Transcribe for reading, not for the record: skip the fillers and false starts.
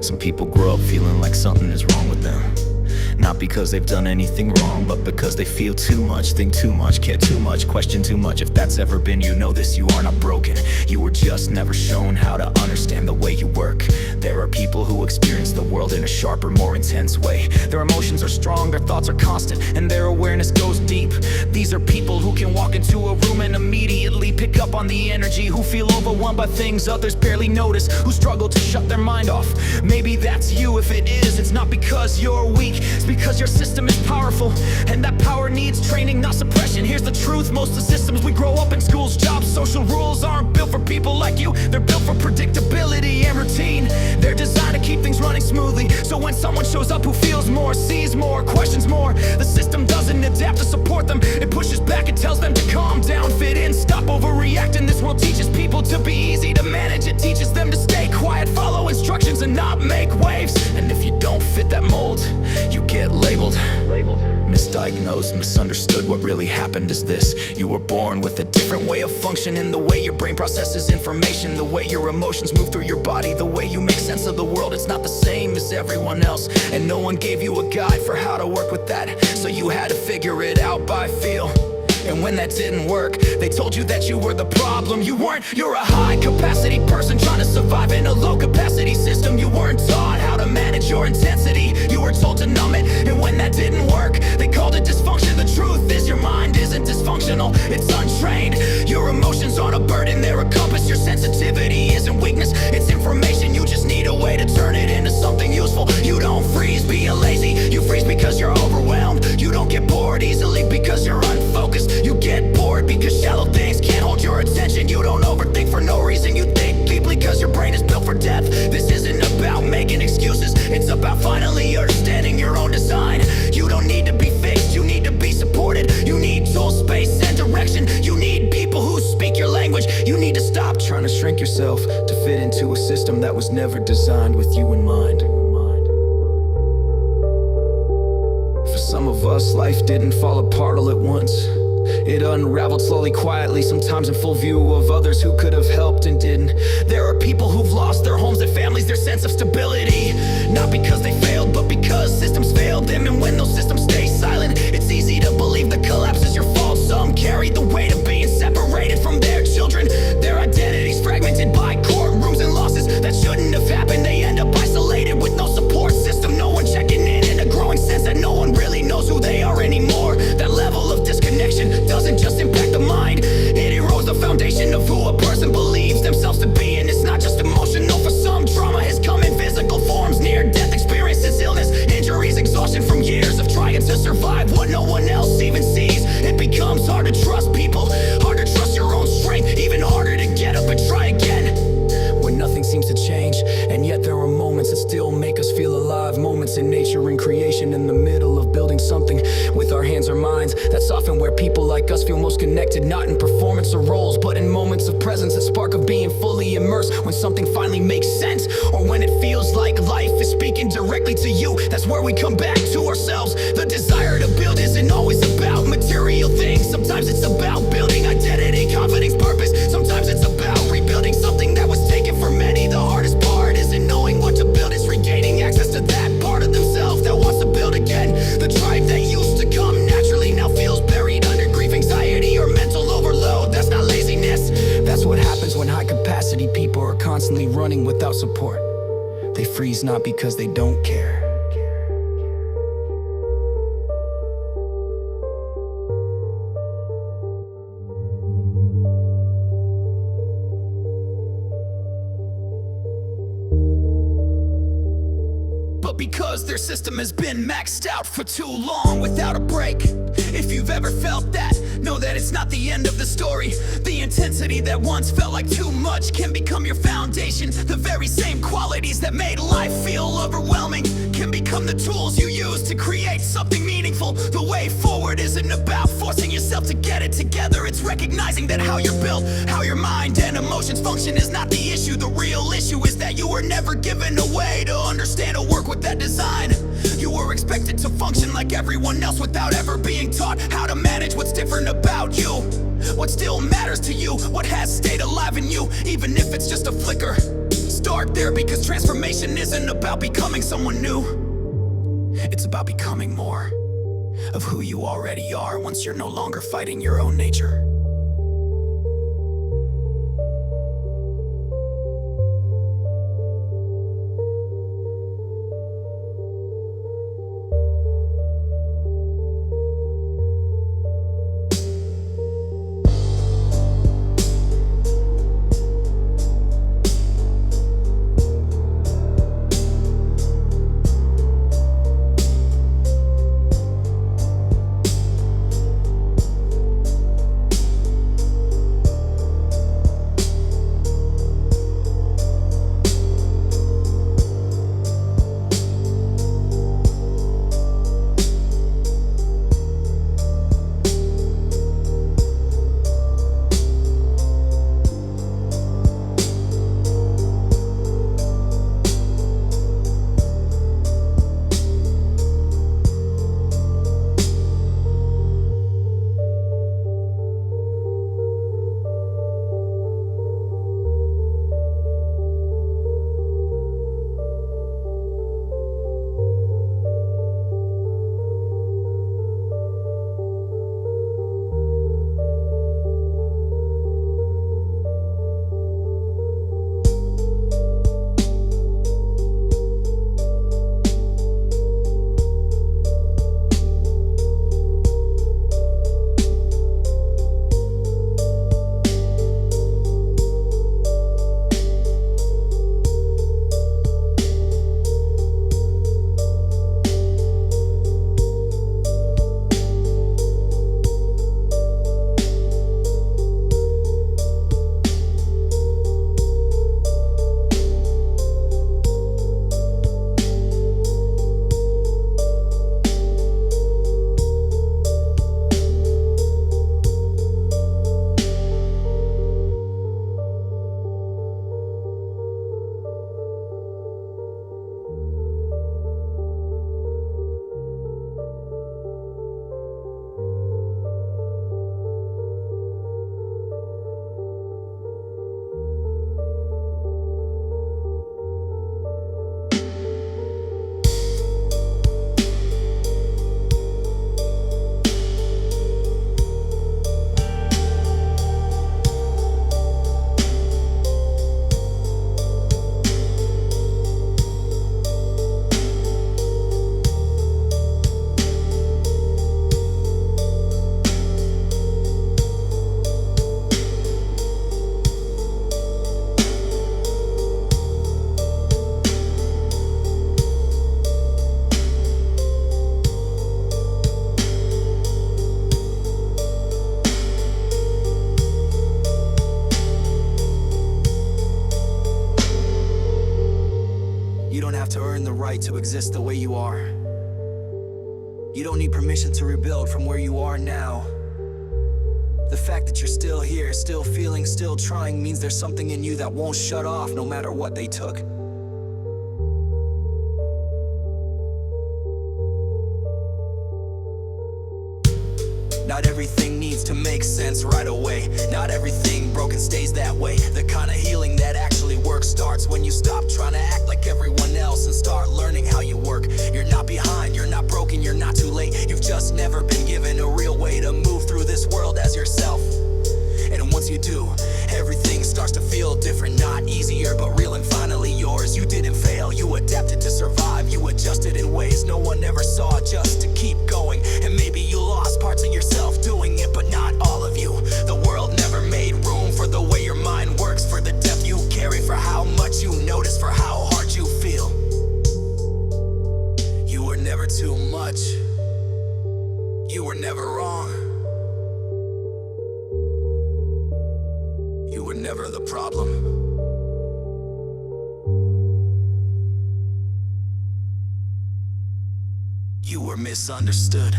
Some people grow up feeling like something is wrong with them. Not because they've done anything wrong, but because they feel too much, think too much, care too much, question too much. If that's ever been you, know this: you are not broken. You were just never shown how to understand the way you work. There are people who experience the world in a sharper, more intense way. Their emotions are strong, their thoughts are constant, and their awareness goes deep. These are people who can walk into a room and immediately pick up on the energy, who feel overwhelmed by things others barely notice, who struggle to shut their mind off. Maybe that's you. If it is, it's not because you're weak, it's because your system is powerful, and that power needs training, not suppression. Here's the truth: most of the systems we grow up in, schools, jobs, social rules, aren't built for people like you. They're built for predictability and routine. They're designed to keep things running smoothly, so when someone shows up who feels more, sees more, questions more, the system doesn't adapt to support them. It pushes back and tells them to calm down, fit in, stop overreacting. This world teaches people to be easy to manage. It teaches them to stay quiet, follow instructions, and not make waves. And if you don't fit that mold, you get labeled, misdiagnosed, misunderstood. What really happened is this: you were born with a different way of functioning, the way your brain processes information, the way your emotions move through your body, the way you make sense of the world. It's not the same as everyone else, and no one gave you a guide for how to work with that, so you had to figure it out by feel. And when that didn't work, they told you that you were the problem. You weren't. You're a high-capacity person trying to survive in a low-capacity system. You weren't taught how to manage your intensity. You were told to numb it, and when that didn't work, they called it dysfunction. The truth is, your mind isn't dysfunctional, it's untrained. Your emotions aren't a burden, they're a compass. Your sensitivity isn't weakness, it's information. You just need a way to turn it into something useful. You don't freeze being lazy, you freeze because you're overwhelmed. You don't get bored easily because you're unfocused. You get bored because shallow things can't hold your attention. You don't overthink for no reason, you think deeply because your brain is built for depth. This isn't about making excuses, it's about finally understanding your own design. You don't need to be fixed, you need to be supported. You need tools, space, and direction. You need people who speak your language. You need to stop trying to shrink yourself to fit into a system that was never designed with you in mind. For some of us, life didn't fall apart all at once. It unraveled slowly, quietly, sometimes in full view of others who could have helped and didn't. There are people who've lost their homes, their families, their sense of stability, not because they failed, but because systems failed them. And when those systems stay silent, it's easy to believe the collapse is your fault. Some carry the weight of being separated from their children, their identities fragmented by courtrooms and losses that shouldn't have happened. They end up isolated with no support system, no one checking in, and a growing sense that no one really knows who they are anymore. That level of disconnection doesn't just impact the mind, it erodes the foundation of who a person believes themselves to be. And it's not just emotional. For some, trauma has come in physical forms: near-death experiences, illness, injuries, exhaustion from years of trying to survive what no one else even sees. It becomes hard to trust people, hard to trust your own strength, even harder to get up and try again when nothing seems to change. And yet there are moments that still make us feel alive, moments in nature and creation, in the middle of building something with our hands or minds. That's often where people like us feel most connected, not in performance or roles, but in moments of presence, a spark of being fully immersed. When something finally makes sense, or when it feels like life is speaking directly to you, that's where we come back to ourselves. The desire to build isn't always about material things. Sometimes it's about building identity, confidence, purpose. Sometimes it's about rebuilding something that was taken from many. The hardest part isn't knowing what to build, it's regaining access to that part of themselves that wants to build again. The drive that used to come naturally now feels buried under grief, anxiety, or mental overload. That's not laziness. That's what happens when high-capacity people are constantly running without support. They freeze not because they don't care. But because their system has been maxed out for too long without a break. If you've ever felt that, know that it's not the end of the story. The intensity that once felt like too much can become your foundation. The very same qualities that made life feel overwhelming can become the tools you use to create something meaningful. The way forward isn't about forcing yourself to get it together. It's recognizing that how you're built, how your mind and emotions function is not the issue. The real issue is that you were never given a way to understand or work with that design. You were expected to function like everyone else without ever being taught how to manage what's different about you. What still matters to you, what has stayed alive in you, even if it's just a flicker. start there, because transformation isn't about becoming someone new. It's about becoming more of who you already are once you're no longer fighting your own nature. You don't have to earn the right to exist the way you are. You don't need permission to rebuild from where you are now. The fact that you're still here, still feeling, still trying, means there's something in you that won't shut off no matter what they took. Not everything needs to make sense right away. Not everything broken stays that way. The kind of healing that actually works starts when you stop trying to act like everyone else and start learning how you work. You're not behind, you're not broken, you're not too late. You've just never been given a real way to move through this world as yourself. And once you do, everything starts to feel different. Not easier, but real and finally yours. You didn't fail, you adapted to survive. You adjusted in ways no one ever saw, just to keep going. And maybe you lost parts of yourself doing it, but not all of you. The world never made room for the way your mind works, for the depth you carry, for how much you notice, for how hard you feel. You were never too much. You were never wrong. You were never the problem. You were misunderstood.